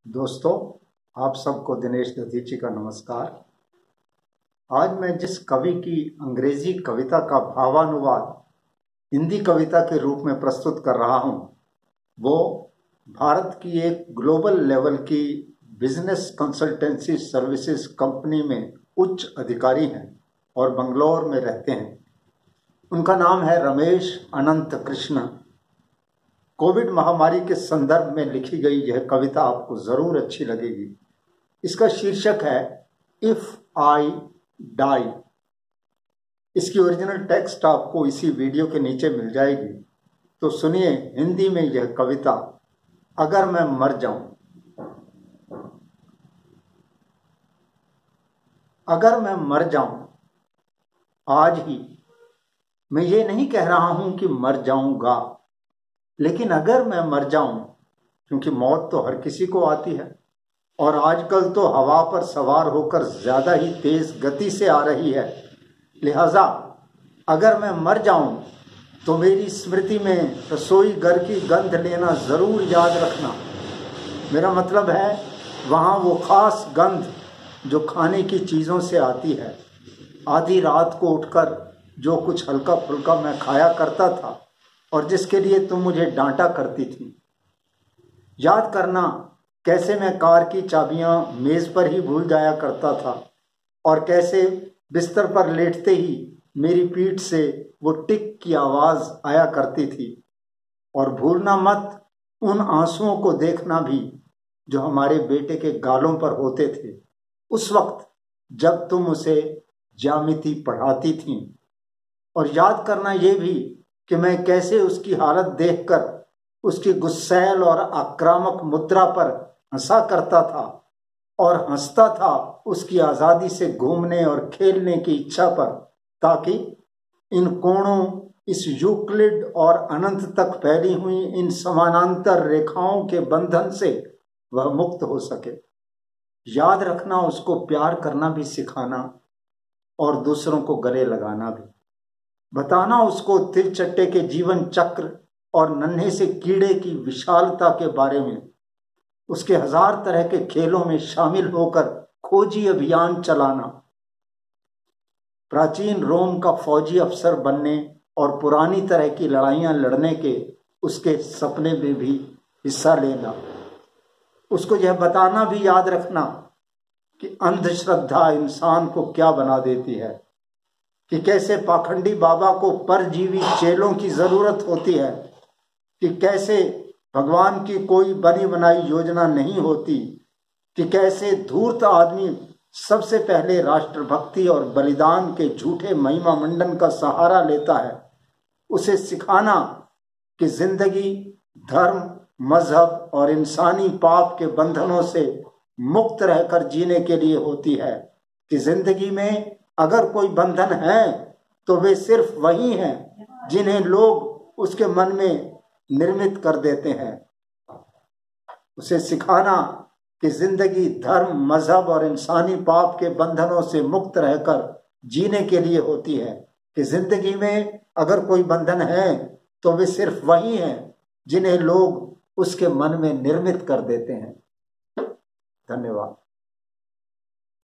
दोस्तों, आप सबको दिनेश दधीची का नमस्कार। आज मैं जिस कवि की अंग्रेजी कविता का भावानुवाद हिंदी कविता के रूप में प्रस्तुत कर रहा हूं, वो भारत की एक ग्लोबल लेवल की बिजनेस कंसल्टेंसी सर्विसेज कंपनी में उच्च अधिकारी हैं और बंगलौर में रहते हैं। उनका नाम है रमेश अनंत कृष्ण। कोविड महामारी के संदर्भ में लिखी गई यह कविता आपको जरूर अच्छी लगेगी। इसका शीर्षक है इफ आई डाई। इसकी ओरिजिनल टेक्स्ट आपको इसी वीडियो के नीचे मिल जाएगी। तो सुनिए हिंदी में यह कविता, अगर मैं मर जाऊं। अगर मैं मर जाऊं आज ही, मैं ये नहीं कह रहा हूं कि मर जाऊंगा, लेकिन अगर मैं मर जाऊं, क्योंकि मौत तो हर किसी को आती है और आजकल तो हवा पर सवार होकर ज्यादा ही तेज गति से आ रही है, लिहाजा अगर मैं मर जाऊं तो मेरी स्मृति में रसोई घर की गंध लेना जरूर याद रखना। मेरा मतलब है वहां वो खास गंध जो खाने की चीजों से आती है। आधी रात को उठकर जो कुछ हल्का फुल्का मैं खाया करता था और जिसके लिए तुम मुझे डांटा करती थी। याद करना कैसे मैं कार की चाबियां मेज पर ही भूल जाया करता था और कैसे बिस्तर पर लेटते ही मेरी पीठ से वो टिक की आवाज आया करती थी। और भूलना मत उन आंसुओं को देखना भी जो हमारे बेटे के गालों पर होते थे उस वक्त जब तुम उसे ज्यामिति पढ़ाती थी। और याद करना ये भी कि मैं कैसे उसकी हालत देखकर उसकी गुस्सैल और आक्रामक मुद्रा पर हंसा करता था और हंसता था उसकी आजादी से घूमने और खेलने की इच्छा पर, ताकि इन कोणों, इस यूक्लिड और अनंत तक फैली हुई इन समानांतर रेखाओं के बंधन से वह मुक्त हो सके। याद रखना उसको प्यार करना भी सिखाना और दूसरों को गले लगाना भी। बताना उसको तिलचट्टे के जीवन चक्र और नन्हे से कीड़े की विशालता के बारे में। उसके 1000 तरह के खेलों में शामिल होकर खोजी अभियान चलाना। प्राचीन रोम का फौजी अफसर बनने और पुरानी तरह की लड़ाइयां लड़ने के उसके सपने में भी हिस्सा लेना। उसको यह बताना भी याद रखना कि अंधश्रद्धा इंसान को क्या बना देती है, कि कैसे पाखंडी बाबा को परजीवी चेलों की जरूरत होती है, कि कैसे भगवान की कोई बनी बनाई योजना नहीं होती, कि कैसे धूर्त आदमी सबसे पहले राष्ट्रभक्ति और बलिदान के झूठे महिमा मंडन का सहारा लेता है। उसे सिखाना कि जिंदगी धर्म, मजहब और इंसानी पाप के बंधनों से मुक्त रहकर जीने के लिए होती है, कि जिंदगी में अगर कोई बंधन है तो वे सिर्फ वही हैं जिन्हें लोग उसके मन में निर्मित कर देते हैं। उसे सिखाना कि जिंदगी धर्म, मजहब और इंसानी पाप के बंधनों से मुक्त रहकर जीने के लिए होती है, कि जिंदगी में अगर कोई बंधन है तो वे सिर्फ वही हैं जिन्हें लोग उसके मन में निर्मित कर देते हैं। धन्यवाद।